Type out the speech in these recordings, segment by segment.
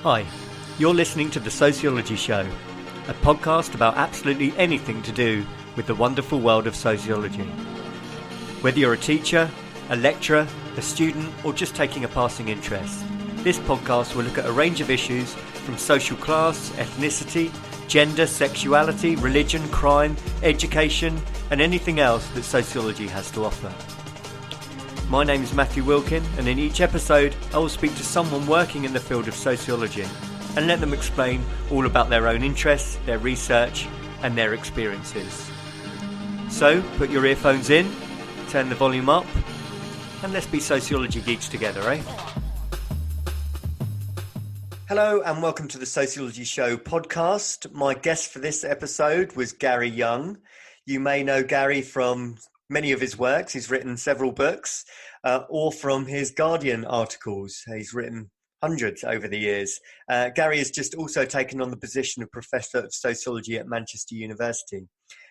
Hi, you're listening to The Sociology Show, a podcast about absolutely anything to do with the wonderful world of sociology. Whether you're a teacher, a lecturer, a student, or just taking a passing interest, this podcast will look at a range of issues from social class, ethnicity, gender, sexuality, religion, crime, education, and anything else that sociology has to offer. My name is Matthew Wilkin, and in each episode I will speak to someone working in the field of sociology and let them explain all about their own interests, their research and their experiences. So put your earphones in, turn the volume up, and let's be sociology geeks together, eh? Hello and welcome to the Sociology Show podcast. My guest for this episode was Gary Younge. You may know Gary from many of his works. He's written several books, or from his Guardian articles. He's written hundreds over the years. Gary has just also taken on the position of Professor of Sociology at Manchester University.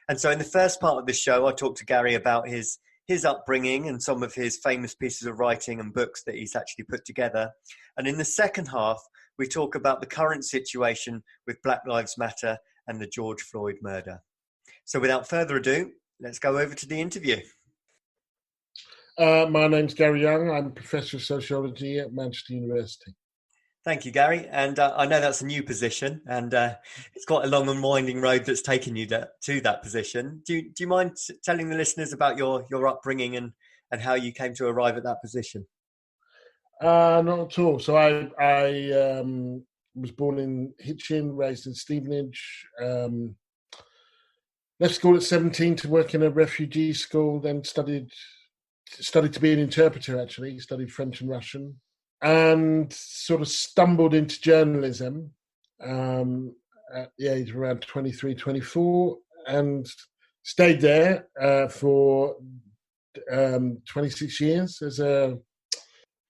And so in the first part of the show, I talked to Gary about his upbringing and some of his famous pieces of writing and books that he's actually put together. And in the second half, we talk about the current situation with Black Lives Matter and the George Floyd murder. So without further ado, let's go over to the interview. My name's Gary Younge. I'm Professor of Sociology at Manchester University. Thank you, Gary. And I know that's a new position, and it's quite a long and winding road that's taken you to that position. Do you mind telling the listeners about your upbringing and how you came to arrive at that position? Not at all. So I was born in Hitchin, raised in Stevenage. Left school at 17 to work in a refugee school, then studied to be an interpreter, actually. Studied French and Russian, and sort of stumbled into journalism at the age of around 23, 24, and stayed there for 26 years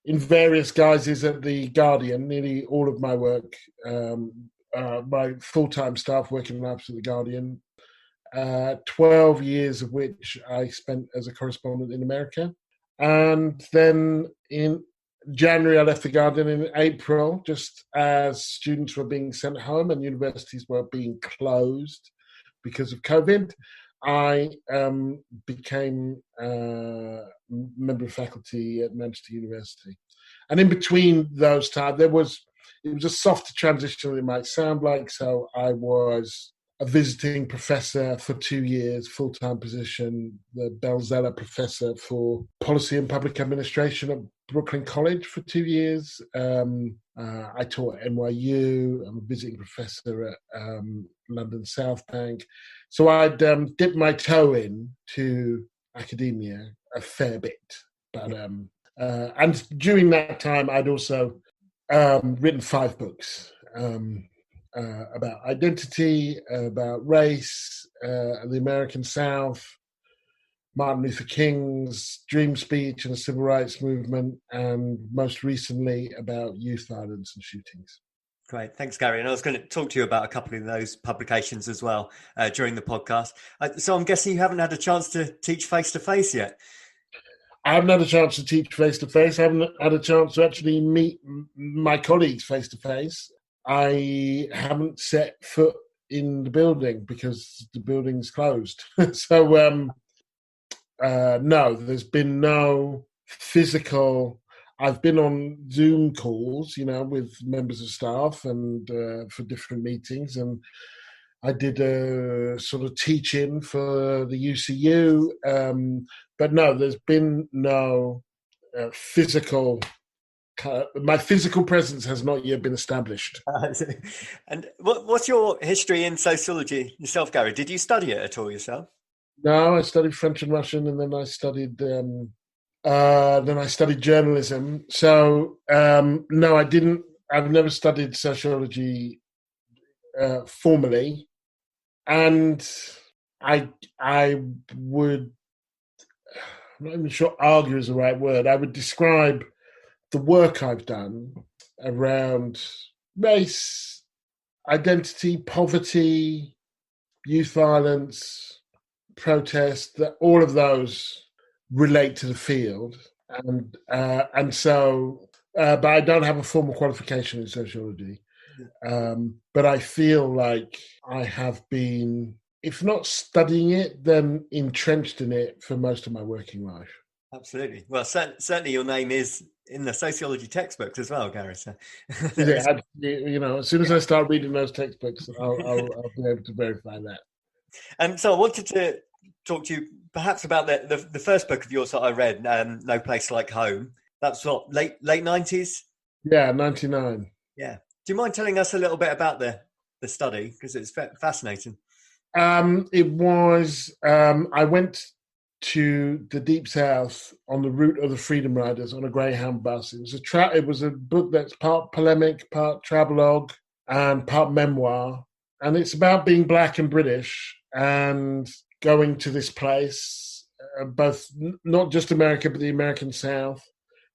in various guises at the Guardian. Nearly all of my work, my full-time staff working lives at the Guardian. 12 years of which I spent as a correspondent in America. And then in January, I left the Guardian. In April, just as students were being sent home and universities were being closed because of COVID, I became a member of faculty at Manchester University. And in between those times, it was a softer transition than it might sound like. So I was a visiting professor for 2 years, full-time position, the Belzella Professor for Policy and Public Administration at Brooklyn College for 2 years. I taught at NYU. I'm a visiting professor at London South Bank. So I'd dipped my toe into academia a fair bit. But and during that time, I'd also written 5 books. About identity, about race, the American South, Martin Luther King's Dream Speech and the Civil Rights Movement, and most recently about youth violence and shootings. Great. Thanks, Gary. And I was going to talk to you about a couple of those publications as well during the podcast. So I'm guessing you haven't had a chance to teach face-to-face yet? I haven't had a chance to teach face-to-face. I haven't had a chance to actually meet my colleagues face-to-face. I haven't set foot in the building because the building's closed. So, no, there's been no physical. I've been on Zoom calls, with members of staff and for different meetings. And I did a sort of teach-in for the UCU. But no, there's been no physical. My physical presence has not yet been established. And what's your history in sociology yourself, Gary? Did you study it at all yourself? No, I studied French and Russian, and then I studied journalism. So no, I didn't. I've never studied sociology formally, and I would. I'm not even sure argue is the right word. I would describe the work I've done around race, identity, poverty, youth violence, protest, that all of those relate to the field. And so, but I don't have a formal qualification in sociology. But I feel like I have been, if not studying it, then entrenched in it for most of my working life. Absolutely. Well, certainly your name is in the sociology textbooks as well, Gary. So Is there it? is. As soon as I start reading those textbooks, I'll be able to verify that. And so I wanted to talk to you perhaps about the first book of yours that I read, No Place Like Home. That's what, late 90s? Yeah, 99. Yeah. Do you mind telling us a little bit about the study? Because it's fascinating. It was, I went to the Deep South on the route of the Freedom Riders on a Greyhound bus. It was a book that's part polemic, part travelogue, and part memoir. And it's about being black and British and going to this place, both not just America, but the American South,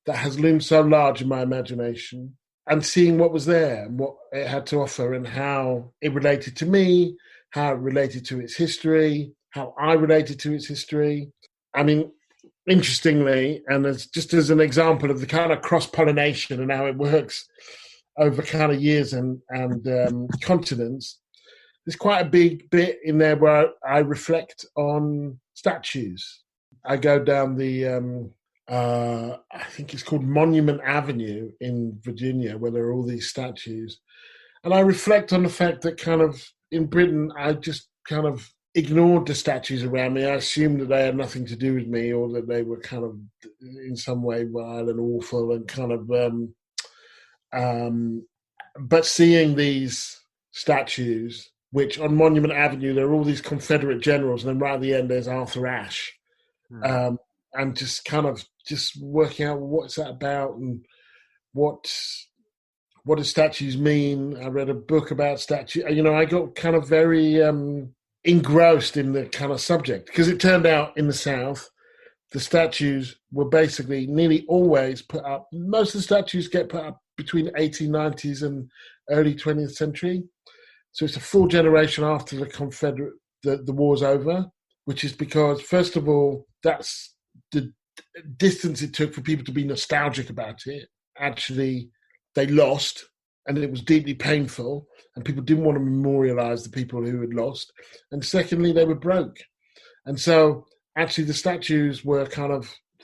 that has loomed so large in my imagination, and seeing what was there and what it had to offer and how it related to me, how it related to its history, how I related to its history. I mean, interestingly, and just as an example of the kind of cross-pollination and how it works over kind of years and continents, there's quite a big bit in there where I reflect on statues. I go down the I think it's called Monument Avenue in Virginia, where there are all these statues. And I reflect on the fact that kind of in Britain, I just kind of ignored the statues around me. I assumed that they had nothing to do with me, or that they were kind of in some way vile and awful and kind of, but seeing these statues, which on Monument Avenue, there are all these Confederate generals, and then right at the end, there's Arthur Ashe. And just kind of just working out what's that about and what do statues mean. I read a book about statues. I got kind of very engrossed in the kind of subject, because it turned out in the South, the statues were basically nearly always put up. Most of the statues get put up between 1890s and early 20th century. So it's a full generation after the war's over, which is because, first of all, that's the distance it took for people to be nostalgic about it. Actually, they lost, and it was deeply painful, and people didn't want to memorialize the people who had lost. And secondly, they were broke. And so actually the statues were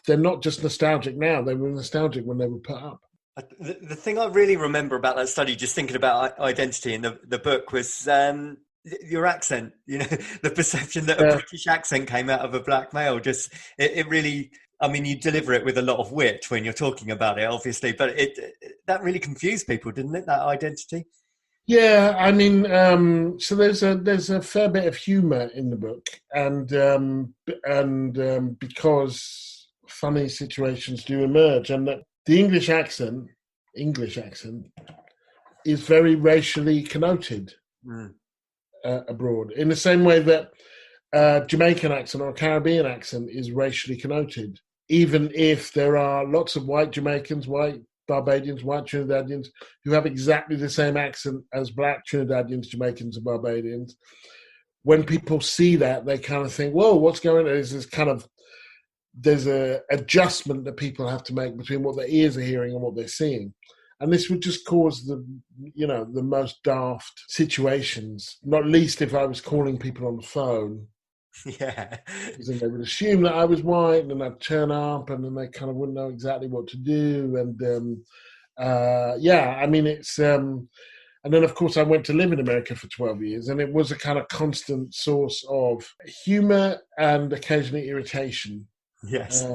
they're not just nostalgic now, they were nostalgic when they were put up. The thing I really remember about that study, just thinking about identity in the book, was your accent. The perception that a British accent came out of a black male. Just it really. I mean, you deliver it with a lot of wit when you're talking about it, obviously, but that really confused people, didn't it? That identity. Yeah, I mean, so there's a fair bit of humour in the book, and because funny situations do emerge, and that the English accent is very racially connoted abroad, in the same way that Jamaican accent or Caribbean accent is racially connoted, even if there are lots of white Jamaicans, white Barbadians, white Trinidadians who have exactly the same accent as black Trinidadians, Jamaicans, and Barbadians. When people see that, they kind of think, "Whoa, what's going on?" There's a adjustment that people have to make between what their ears are hearing and what they're seeing. And this would just cause the most daft situations, not least if I was calling people on the phone. Yeah. Because then they would assume that I was white, and then I'd turn up, and then they kind of wouldn't know exactly what to do. And I mean, it's... and then, of course, I went to live in America for 12 years, and it was a kind of constant source of humor and occasionally irritation. Yes.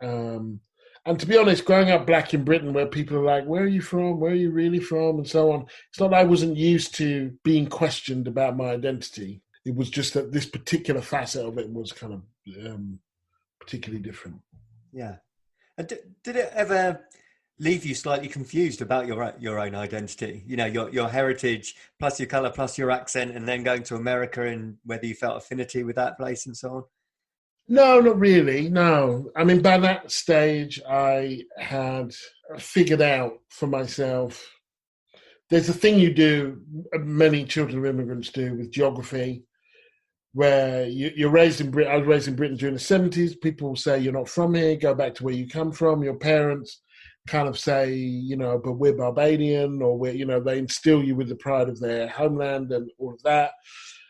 And to be honest, growing up black in Britain, where people are like, "Where are you from? Where are you really from?" and so on, it's not that I wasn't used to being questioned about my identity. It was just that this particular facet of it was kind of particularly different. Yeah. And did it ever leave you slightly confused about your own identity? Your heritage, plus your colour, plus your accent, and then going to America, and whether you felt affinity with that place and so on? No, not really. No. I mean, by that stage, I had figured out for myself, there's a thing you do, many children of immigrants do, with geography, where you're raised in Britain. I was raised in Britain during the 70s. People say you're not from here, go back to where you come from, your parents. kind of say, but we're Barbadian, or they instill you with the pride of their homeland and all of that.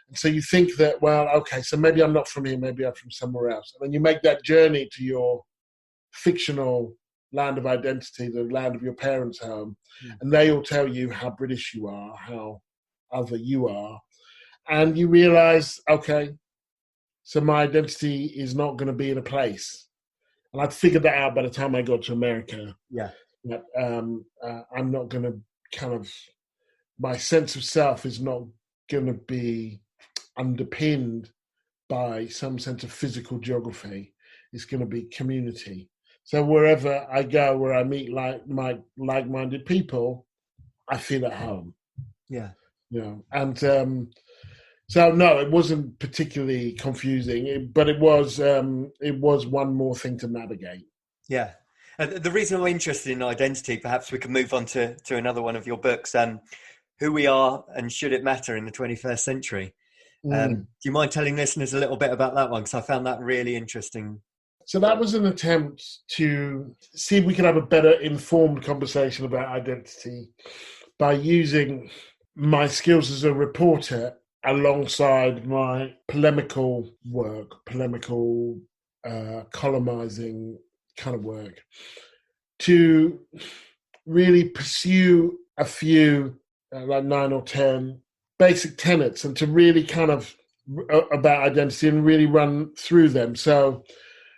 And so you think that, well, okay, so maybe I'm not from here, maybe I'm from somewhere else. And then you make that journey to your fictional land of identity, the land of your parents' home, and they all tell you how British you are, how other you are. And you realize, okay, so my identity is not going to be in a place. And I'd figured that out by the time I got to America. Yeah. That I'm not going to my sense of self is not going to be underpinned by some sense of physical geography. It's going to be community. So wherever I go, where I meet like-minded people, I feel at home. Yeah. And so no, it wasn't particularly confusing, but it was one more thing to navigate. Yeah. The reason I'm interested in identity, perhaps we can move on to another one of your books, Who We Are and Should It Matter in the 21st Century. Do you mind telling listeners a little bit about that one? Because I found that really interesting. So that was an attempt to see if we could have a better informed conversation about identity by using my skills as a reporter alongside my polemical columnizing kind of work, to really pursue a few, like 9 or 10 basic tenets, and to really kind of about identity and really run through them. So,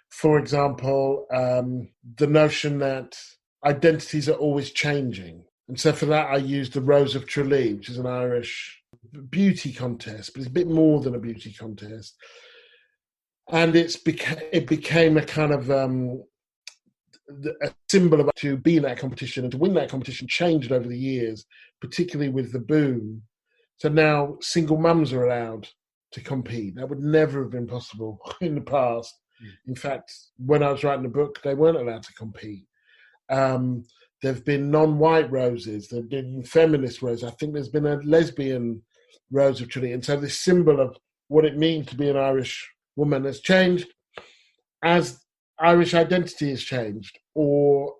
for example, the notion that identities are always changing. And so for that, I used the Rose of Tralee, which is an Irish beauty contest, but it's a bit more than a beauty contest. And it became a kind of a symbol of to be in that competition and to win that competition changed over the years, particularly with the boom. So now single mums are allowed to compete. That would never have been possible in the past. In fact, when I was writing the book, they weren't allowed to compete. There have been non-white roses. There have been feminist roses. I think there's been a lesbian Rose of Tralee. And so this symbol of what it means to be an Irish woman has changed as Irish identity has changed, or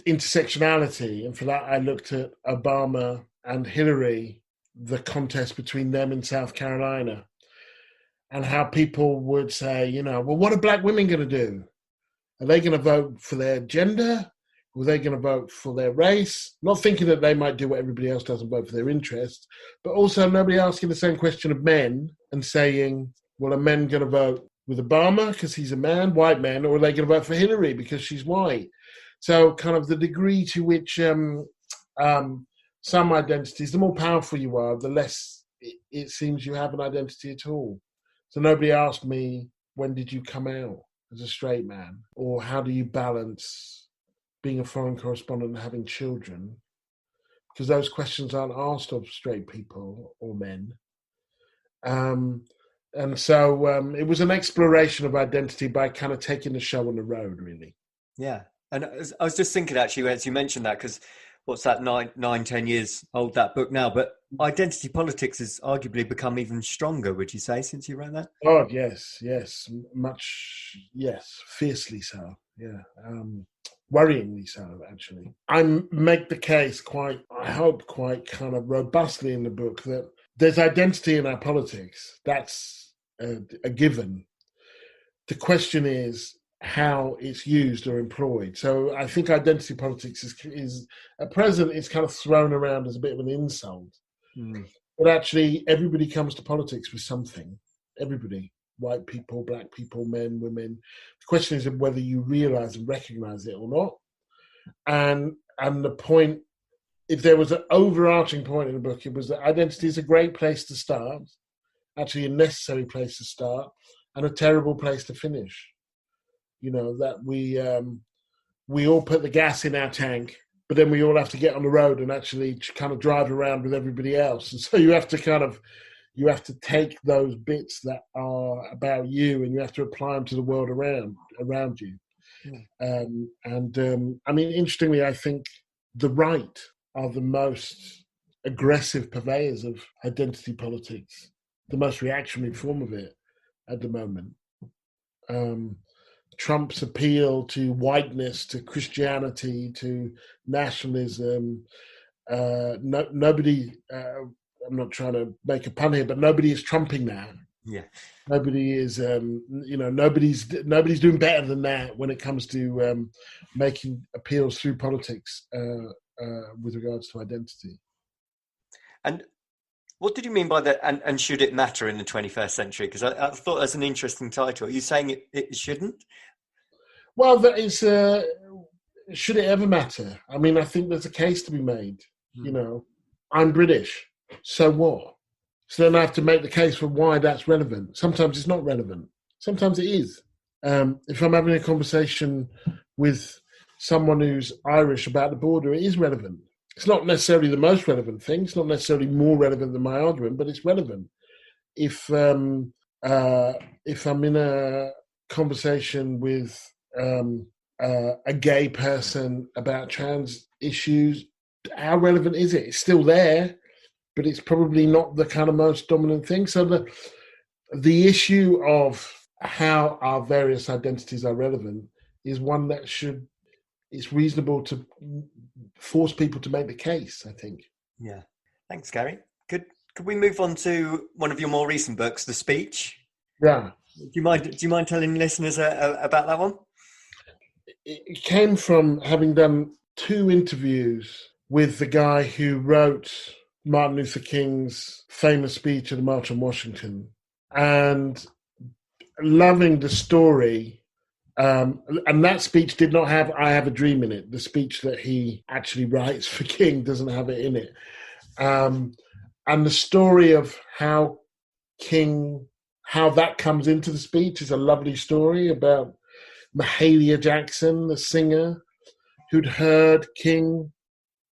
intersectionality. And for that, I looked at Obama and Hillary, the contest between them in South Carolina, and how people would say, well, what are black women going to do? Are they going to vote for their gender? Or are they going to vote for their race? Not thinking that they might do what everybody else does and vote for their interests, but also nobody asking the same question of men and saying, well, are men going to vote with Obama because he's a man, white man, or are they going to vote for Hillary because she's white? So kind of the degree to which some identities, the more powerful you are, the less it seems you have an identity at all. So nobody asked me, when did you come out as a straight man? Or how do you balance being a foreign correspondent and having children? Because those questions aren't asked of straight people or men. And so it was an exploration of identity by kind of taking the show on the road, really. Yeah. And I was just thinking, actually, as you mentioned that, because what's that, 10 years old, that book now, but identity politics has arguably become even stronger, would you say, since you wrote that? Oh, yes, fiercely so, yeah. Worryingly so, actually. I make the case quite kind of robustly in the book that there's identity in our politics. That's a given. The question is how it's used or employed. So I think identity politics is at present it's kind of thrown around as a bit of an insult. But actually everybody comes to politics with something. Everybody. White people, black people, men, women. The question is whether you realize and recognize it or not. And the point, if there was an overarching point in the book, it was that identity is a great place to start, actually a necessary place to start, and a terrible place to finish. That we all put the gas in our tank, but then we all have to get on the road and actually kind of drive around with everybody else. And so you have to take those bits that are about you and you have to apply them to the world around you. I mean, interestingly, I think the right are the most aggressive purveyors of identity politics, the most reactionary form of it at the moment. Trump's appeal to whiteness, to Christianity, to nationalism. Nobody. I'm not trying to make a pun here, but nobody is trumping that. Yeah. Nobody is. Nobody's doing better than that when it comes to making appeals through politics with regards to identity. And what did you mean by that? And should it matter in the 21st century? Because I thought that's an interesting title. Are you saying it shouldn't? Well, that is. Should it ever matter? I mean, I think there's a case to be made. You know, I'm British, so what? So then I have to make the case for why that's relevant. Sometimes it's not relevant. Sometimes it is. If I'm having a conversation with someone who's Irish about the border, it is relevant. It's not necessarily the most relevant thing. It's not necessarily more relevant than my argument, but it's relevant. If I'm in a conversation with a gay person about trans issues, how relevant is it? It's still there, but it's probably not the kind of most dominant thing. So the issue of how our various identities are relevant is one that it's reasonable to force people to make the case, I think. Yeah. Thanks, Gary. Could we move on to one of your more recent books, The Speech? Yeah. Do you mind telling listeners about that one? It came from having done 2 interviews with the guy who wrote Martin Luther King's famous speech at the March on Washington, and loving the story. And that speech did not have "I Have a Dream" in it. The speech that he actually writes for King doesn't have it in it. And the story of how that comes into the speech is a lovely story about Mahalia Jackson, the singer, who'd heard King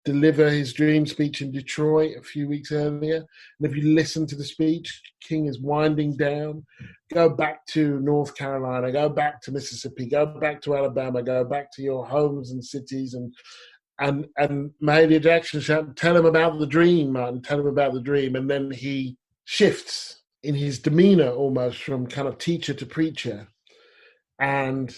deliver his dream speech in Detroit a few weeks earlier. And if you listen to the speech, King is winding down. Go back to North Carolina, go back to Mississippi, go back to Alabama, go back to your homes and cities. And Mahalia Jackson shouted, "Tell him about the dream, Martin, tell him about the dream." And then he shifts in his demeanor almost from kind of teacher to preacher and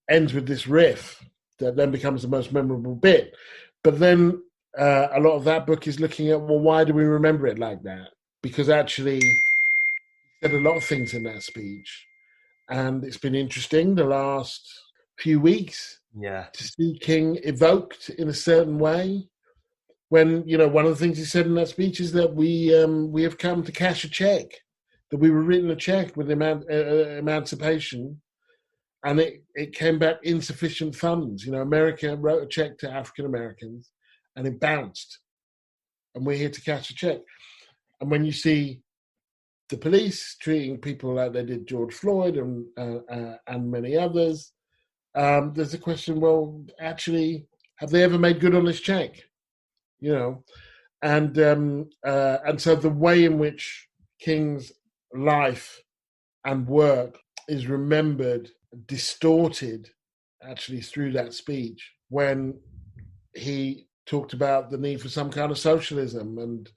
ends with this riff that then becomes the most memorable bit. But then a lot of that book is looking at, well, why do we remember it like that? Because actually, he said a lot of things in that speech. And it's been interesting the last few weeks to see King evoked in a certain way. When, one of the things he said in that speech is that we have come to cash a check, that we were written a check with emancipation, and it came back insufficient funds. America wrote a check to African Americans, and it bounced. And we're here to cash a check. And when you see the police treating people like they did George Floyd and many others, there's a question, well, actually, have they ever made good on this check? And so the way in which King's life and work is remembered, distorted, actually, through that speech, when he talked about the need for some kind of socialism, and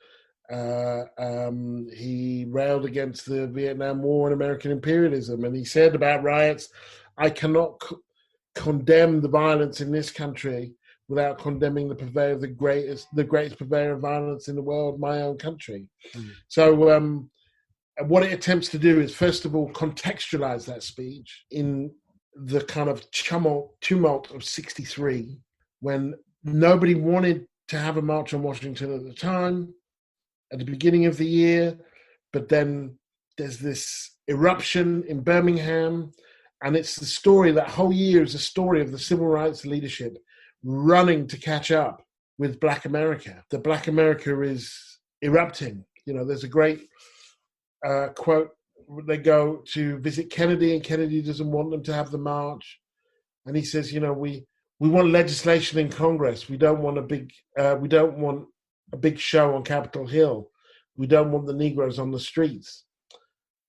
he railed against the Vietnam War and American imperialism, and he said about riots, "I cannot condemn the violence in this country without condemning the purveyor of the greatest purveyor of violence in the world, my own country." So what it attempts to do is, first of all, contextualize that speech in the kind of tumult of '63, when nobody wanted to have a march on Washington at the time, at the beginning of the year, but then there's this eruption in Birmingham, and it's the story, that whole year is a story of the civil rights leadership running to catch up with Black America. The Black America is erupting. There's a great quote. They go to visit Kennedy, and Kennedy doesn't want them to have the march, and he says, we want legislation in Congress. We don't want a big show on Capitol Hill. We don't want the Negroes on the streets.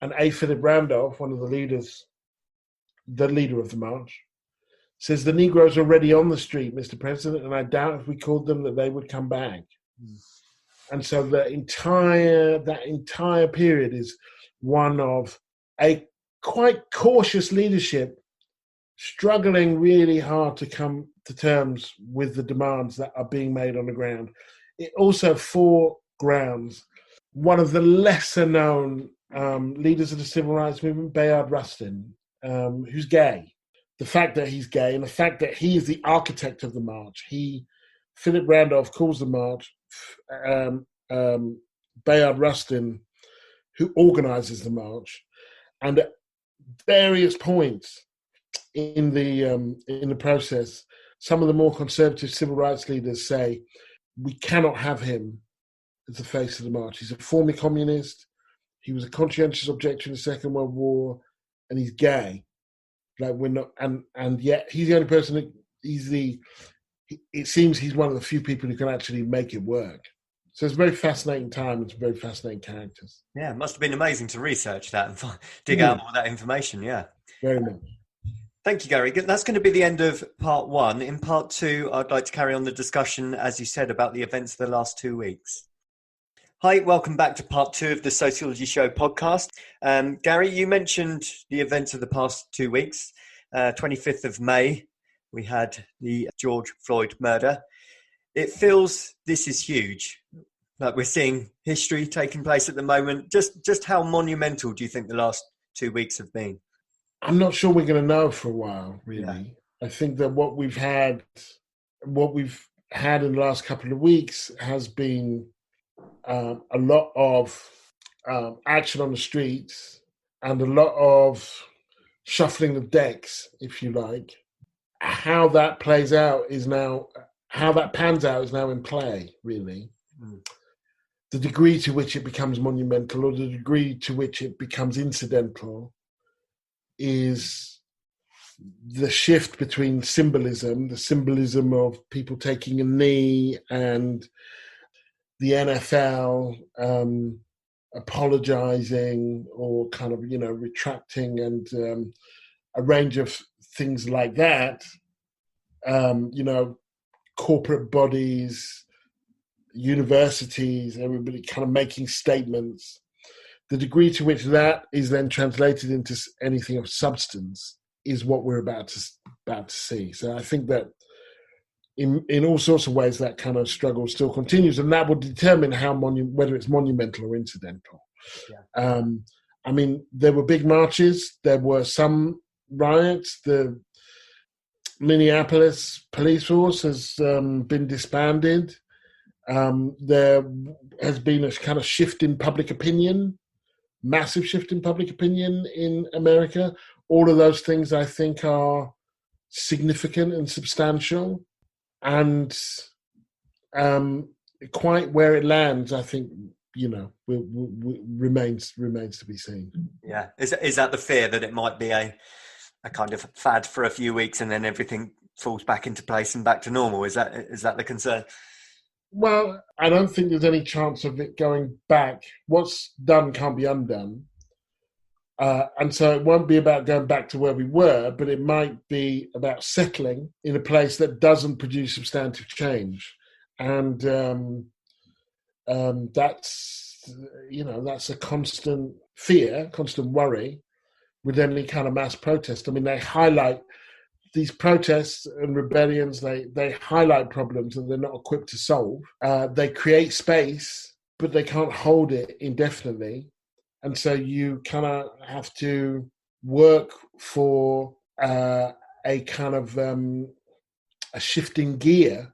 And A. Philip Randolph, one of the leaders, the leader of the march, says, "The Negroes are already on the street, Mr. President, and I doubt if we called them that they would come back." And so that entire period is one of a quite cautious leadership struggling really hard to come to terms with the demands that are being made on the ground. It also foregrounds one of the lesser known leaders of the civil rights movement, Bayard Rustin, who's gay. The fact that he's gay and the fact that he is the architect of the march. Philip Randolph calls the march. Bayard Rustin, who organizes the march, and at various points in the process, some of the more conservative civil rights leaders say we cannot have him as the face of the march. He's a former communist. He was a conscientious objector in the Second World War, and he's gay. Like we're not, and yet he's the only person that it seems he's one of the few people who can actually make it work. So it's a very fascinating time. It's very fascinating characters. Yeah, it must have been amazing to research that and dig out all that information. Yeah. Very much. Thank you, Gary. That's going to be the end of part one. In part two, I'd like to carry on the discussion, as you said, about the events of the last 2 weeks. Hi, welcome back to part two of the Sociology Show podcast. Gary, you mentioned the events of the past 2 weeks. 25th of May, we had the George Floyd murder. It feels this is huge. Like we're seeing history taking place at the moment. Just how monumental do you think the last 2 weeks have been? I'm not sure we're going to know for a while, really. Yeah. I think that what we've had in the last couple of weeks has been a lot of action on the streets and a lot of shuffling the decks, if you like. How that pans out is now in play, really. Mm. The degree to which it becomes monumental or the degree to which it becomes incidental is the shift between the symbolism of people taking a knee and the NFL apologizing or kind of, retracting and a range of things like that. Corporate bodies, universities, everybody kind of making statements. The degree to which that is then translated into anything of substance is what we're about to see. So I think that in all sorts of ways that kind of struggle still continues, and that will determine whether it's monumental or incidental. Yeah. There were big marches. There were some riots. The Minneapolis police force has been disbanded. There has been a kind of shift in public opinion, massive shift in public opinion in America. All of those things, I think, are significant and substantial. And quite where it lands, I think, remains to be seen. Yeah. Is that the fear that it might be a kind of fad for a few weeks and then everything falls back into place and back to normal? Is that the concern? Well, I don't think there's any chance of it going back. What's done can't be undone. And so it won't be about going back to where we were, but it might be about settling in a place that doesn't produce substantive change. And that's a constant fear, constant worry with any kind of mass protest. I mean, they highlight these protests and rebellions, they highlight problems that they're not equipped to solve. They create space, but they can't hold it indefinitely. And so you kind of have to work for a kind of a shifting gear,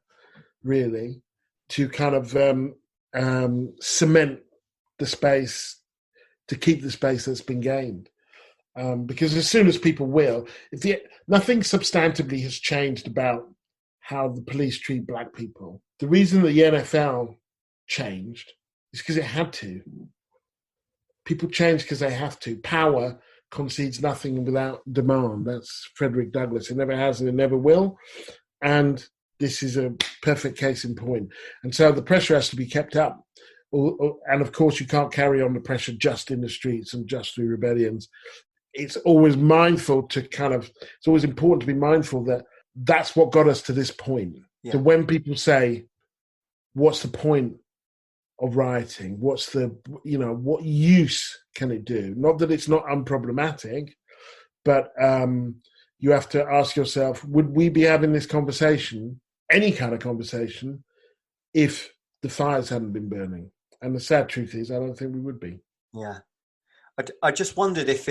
really, to kind of cement the space, to keep the space that's been gained. Because as soon as people nothing substantively has changed about how the police treat black people. The reason the NFL changed is because it had to. People change because they have to. Power concedes nothing without demand. That's Frederick Douglass. It never has and it never will. And this is a perfect case in point. And so the pressure has to be kept up. And of course, you can't carry on the pressure just in the streets and just through rebellions. It's always important to be mindful that that's what got us to this point. Yeah. So when people say, what's the point of rioting? What's what use can it do? Not that it's not unproblematic, but, you have to ask yourself, would we be having this conversation, any kind of conversation, if the fires hadn't been burning? And the sad truth is, I don't think we would be. Yeah. I just wondered if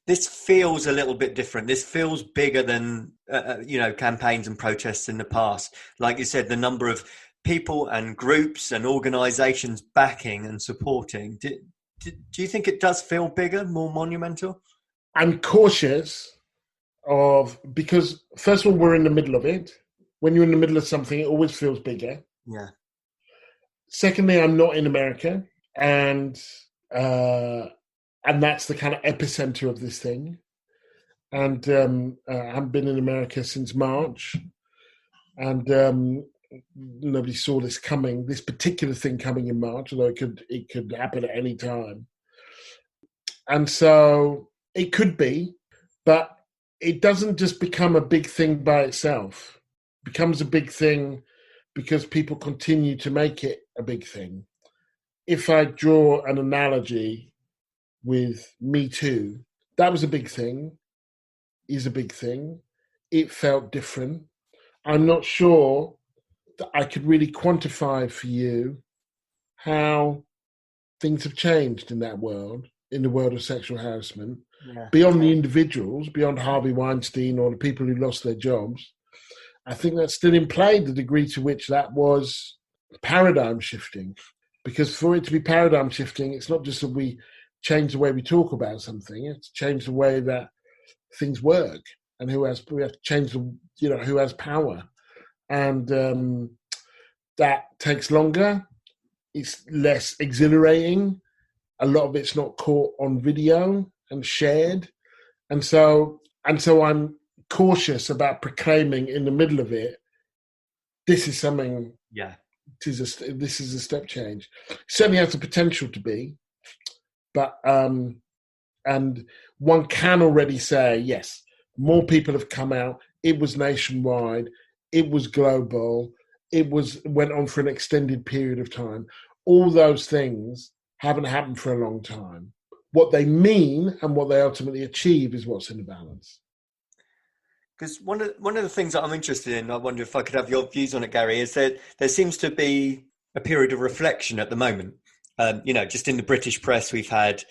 this feels a little bit different. This feels bigger than, campaigns and protests in the past. Like you said, the number of people and groups and organisations backing and supporting. Do you think it does feel bigger, more monumental? I'm cautious because first of all, we're in the middle of it. When you're in the middle of something, it always feels bigger. Yeah. Secondly, I'm not in America, and that's the kind of epicenter of this thing. And I haven't been in America since March, and nobody saw this coming, this particular thing coming in March, although it could happen at any time. And so it could be, but it doesn't just become a big thing by itself. It becomes a big thing because people continue to make it a big thing. If I draw an analogy with Me Too, that was a big thing, is a big thing. It felt different. I'm not sure that I could really quantify for you how things have changed in that world, in the world of sexual harassment, beyond the individuals, beyond Harvey Weinstein or the people who lost their jobs. I think that's still in play, the degree to which that was paradigm shifting. Because for it to be paradigm shifting, it's not just that we change the way we talk about something, it's change the way that things work and we have to change who has power. And that takes longer. It's less exhilarating. A lot of it's not caught on video and shared. And so I'm cautious about proclaiming in the middle of it, this is something, this is a step change. It certainly has the potential to be, but, and one can already say, yes, more people have come out. It was nationwide. It was global. Went on for an extended period of time. All those things haven't happened for a long time. What they mean and what they ultimately achieve is what's in the balance. Because one of the things that I'm interested in, I wonder if I could have your views on it, Gary, is that there seems to be a period of reflection at the moment. Just in the British press, we've had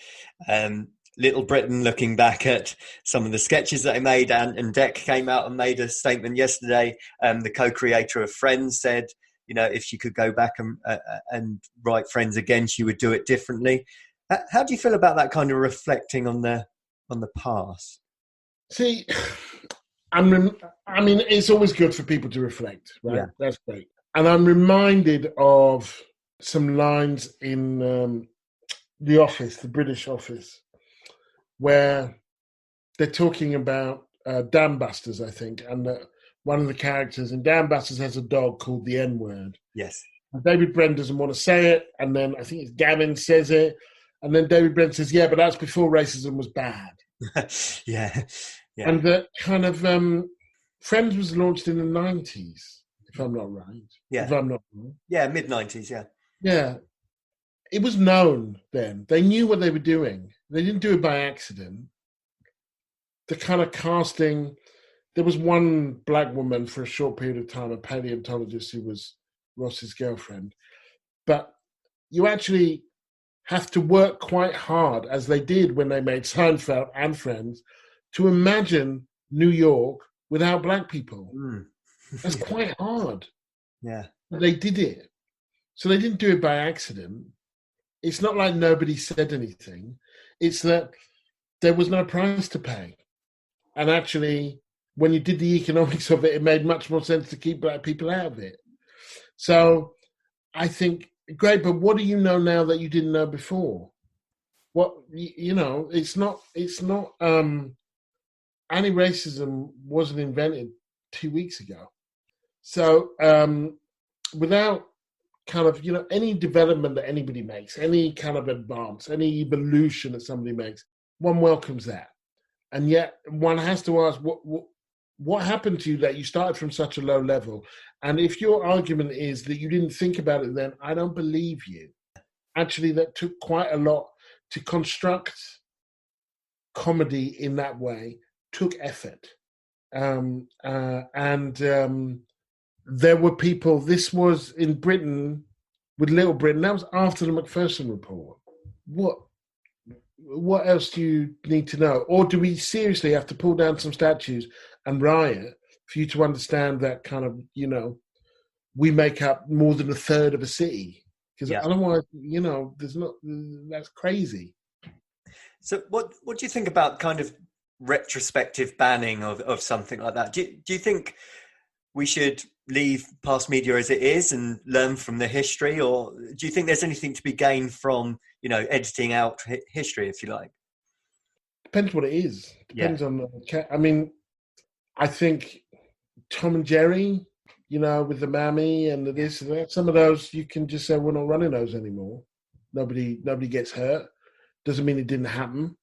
Little Britain looking back at some of the sketches that they made, and Dec came out and made a statement yesterday. The co-creator of Friends said, if she could go back and write Friends again, she would do it differently. How do you feel about that kind of reflecting on the past? See, it's always good for people to reflect, right? Yeah. That's great. And I'm reminded of some lines in The Office, the British Office, where they're talking about Dam Busters, I think, and one of the characters in Dam Busters has a dog called the N-word. Yes. And David Brent doesn't want to say it, and then I think it's Gavin says it, and then David Brent says, yeah, but that's before racism was bad. Yeah. And the kind of Friends was launched in the 90s, if I'm not right. Yeah. If I'm not wrong. Yeah, mid-90s, yeah. Yeah. It was known then. They knew what they were doing. They didn't do it by accident. The kind of casting, there was one black woman for a short period of time, a paleontologist who was Ross's girlfriend. But you actually have to work quite hard, as they did when they made Seinfeld and Friends, to imagine New York without black people. That's quite hard. Yeah. But they did it. So they didn't do it by accident. It's not like nobody said anything. It's that there was no price to pay. And actually, when you did the economics of it, it made much more sense to keep black people out of it. So I think, great, but what do you know now that you didn't know before? It's not, anti-racism wasn't invented 2 weeks ago. So without kind of, any development that anybody makes, any kind of advance, any evolution that somebody makes, one welcomes that. And yet one has to ask, what happened to you that you started from such a low level? And if your argument is that you didn't think about it then, I don't believe you. Actually, that took quite a lot to construct comedy in that way, took effort. and there were people. This was in Britain with Little Britain. That was after the Macpherson report. What else do you need to know? Or do we seriously have to pull down some statues and riot for you to understand that kind of, we make up more than a third of a city? Because otherwise, there's not. That's crazy. So, what do you think about kind of retrospective banning of something like that? Do you think we should leave past media as it is and learn from the history, or do you think there's anything to be gained from editing out history, if you like? Depends what it is. Depends on. I mean, I think Tom and Jerry, with the mammy and the this and that. Some of those you can just say we're not running those anymore. Nobody gets hurt. Doesn't mean it didn't happen.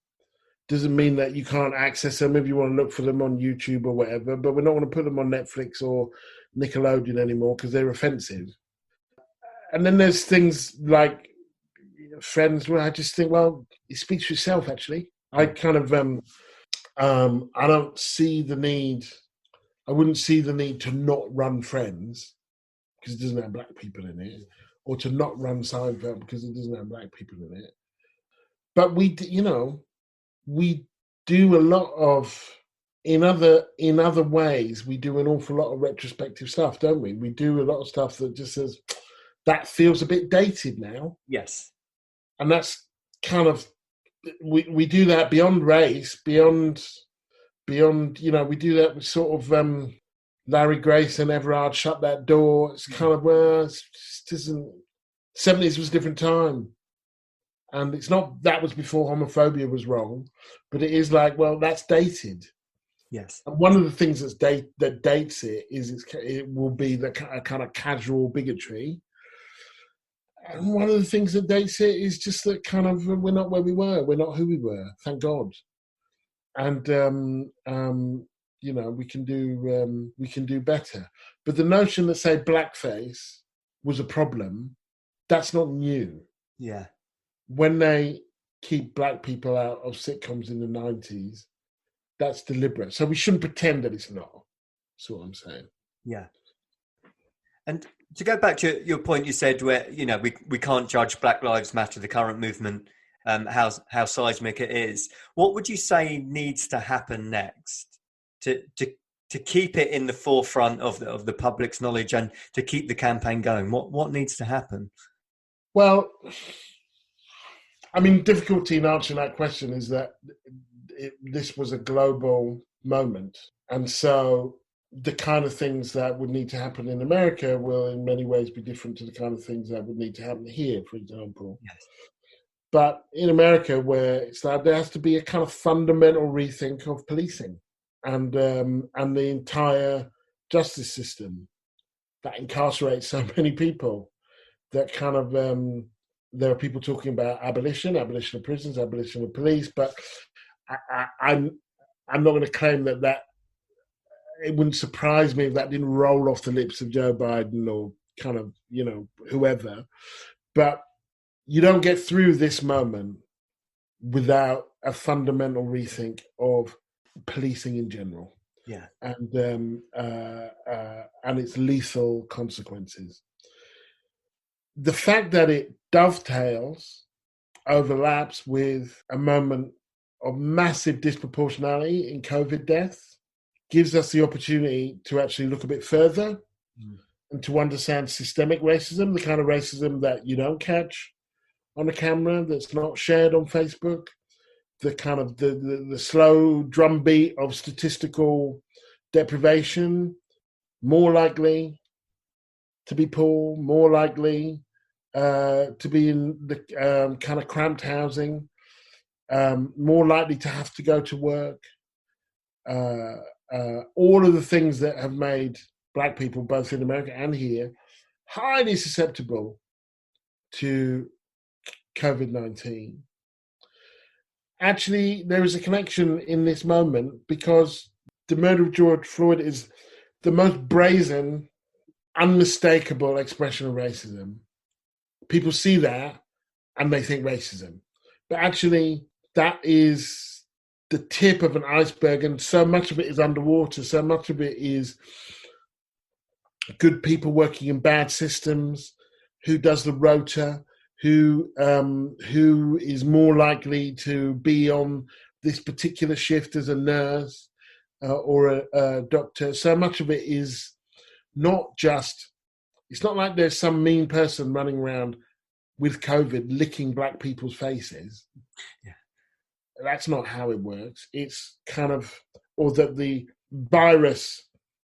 Doesn't mean that you can't access them if you want to look for them on YouTube or whatever. But we're not going to put them on Netflix or Nickelodeon anymore because they're offensive. And then there's things like Friends where I just think, well, it speaks for itself. Actually, I kind of I don't see the need. I wouldn't see the need to not run Friends because it doesn't have black people in it, or to not run Seinfeld because it doesn't have black people in it. But we do a lot of in other ways. We do an awful lot of retrospective stuff, don't we? We do a lot of stuff that just says that feels a bit dated now. Yes, and that's kind of we do that beyond race, beyond. We do that with sort of Larry Grace and Everard Shut That Door. It's kind of it isn't. 70s was a different time. And it's not that was before homophobia was wrong, but it is like, well, that's dated. Yes. And one of the things that dates it is it will be the kind of casual bigotry. And one of the things that dates it is just that kind of we're not where we were. We're not who we were. Thank God. And we can do better. But the notion that, say, blackface was a problem, that's not new. Yeah. When they keep black people out of sitcoms in the 90s, that's deliberate. So we shouldn't pretend that it's not. That's what I'm saying. Yeah. And to go back to your point, you said where we can't judge Black Lives Matter, the current movement, how seismic it is. What would you say needs to happen next to keep it in the forefront of the public's knowledge and to keep the campaign going? What needs to happen? Well, I mean, difficulty in answering that question is that this was a global moment, and so the kind of things that would need to happen in America will in many ways be different to the kind of things that would need to happen here, for example. Yes. But in America, where it's like there has to be a kind of fundamental rethink of policing and the entire justice system that incarcerates so many people, that kind of there are people talking about abolition of prisons, abolition of police, but I'm not going to claim that it wouldn't surprise me if that didn't roll off the lips of Joe Biden or kind of, whoever. But you don't get through this moment without a fundamental rethink of policing in general. Yeah. And its lethal consequences. The fact that it dovetails, overlaps with a moment of massive disproportionality in COVID deaths gives us the opportunity to actually look a bit further and to understand systemic racism, the kind of racism that you don't catch on a camera, that's not shared on Facebook, the kind of the slow drumbeat of statistical deprivation, more likely to be poor, more likely to be in the kind of cramped housing, more likely to have to go to work. All of the things that have made black people, both in America and here, highly susceptible to COVID-19. Actually, there is a connection in this moment because the murder of George Floyd is the most brazen, unmistakable expression of racism. People see that and they think racism. But actually, that is the tip of an iceberg, and so much of it is underwater. So much of it is good people working in bad systems. Who does the rota? Who is more likely to be on this particular shift as a nurse or a doctor? So much of it is not just. It's not like there's some mean person running around with COVID licking black people's faces. Yeah. That's not how it works. It's kind of, or that the virus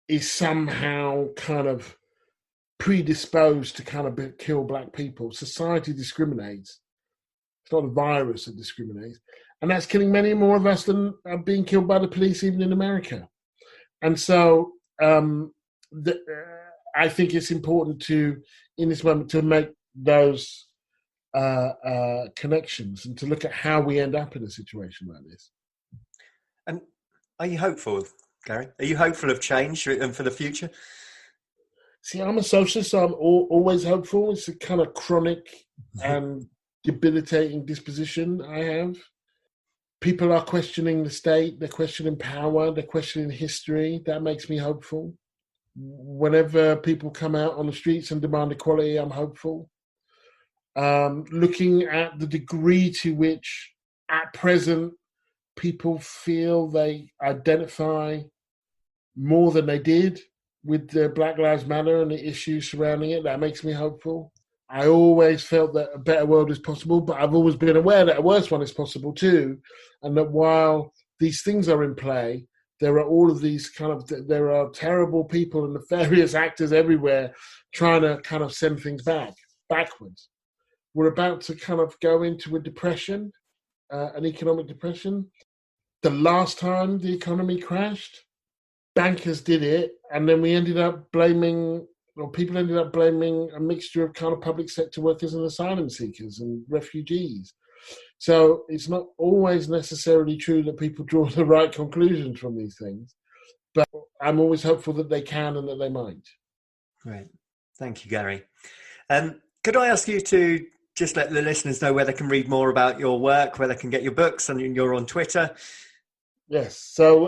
is somehow kind of predisposed to kind of kill black people. Society discriminates. It's not a virus that discriminates. And that's killing many more of us than are being killed by the police, even in America. And so I think it's important to, in this moment, to make those connections and to look at how we end up in a situation like this. And are you hopeful, Gary? Are you hopeful of change and for the future? See, I'm a socialist, so I'm always hopeful. It's a kind of chronic and debilitating disposition I have. People are questioning the state, they're questioning power, they're questioning history. That makes me hopeful. Whenever people come out on the streets and demand equality, I'm hopeful. Looking at the degree to which, at present, people feel they identify more than they did with the Black Lives Matter and the issues surrounding it, that makes me hopeful. I always felt that a better world is possible, but I've always been aware that a worse one is possible too, and that while these things are in play, there are all of these there are terrible people and nefarious actors everywhere trying to kind of send things backwards. We're about to kind of go into a depression, an economic depression. The last time the economy crashed, bankers did it, and then people ended up blaming a mixture of kind of public sector workers and asylum seekers and refugees. So it's not always necessarily true that people draw the right conclusions from these things, but I'm always hopeful that they can and that they might. Great. Thank you, Gary. Could I ask you to just let the listeners know where they can read more about your work, where they can get your books, and you're on Twitter? Yes. So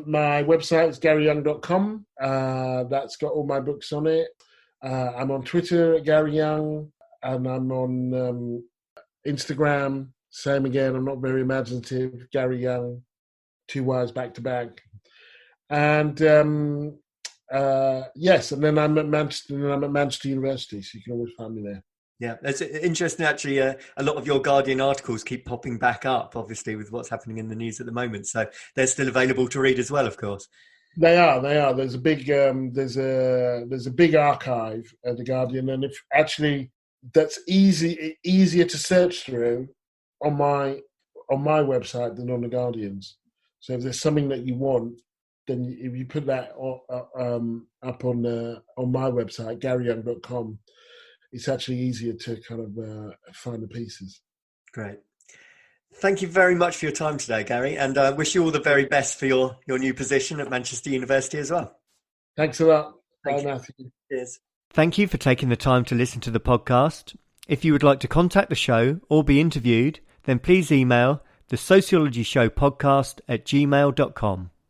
my website is garyyounge.com. That's got all my books on it. I'm on Twitter at Gary Younge, and I'm on Instagram. Same again. I'm not very imaginative. Gary Younge, 2 Y's back to back. And yes, and then I'm at Manchester University, so you can always find me there. Yeah, it's interesting actually. A lot of your Guardian articles keep popping back up, obviously, with what's happening in the news at the moment. So they're still available to read as well, of course. They are. There's a big archive at the Guardian, and if actually that's easier to search through on my website than on the Guardian's. So if there's something that you want, then if you put that up on my website, garyyounge.com, it's actually easier to kind of find the pieces. Great. Thank you very much for your time today, Gary, and I wish you all the very best for your new position at Manchester University as well. Thanks a lot. Bye, Matthew. Cheers. Thank you for taking the time to listen to the podcast. If you would like to contact the show or be interviewed, then please email the sociologyshowpodcast@gmail.com.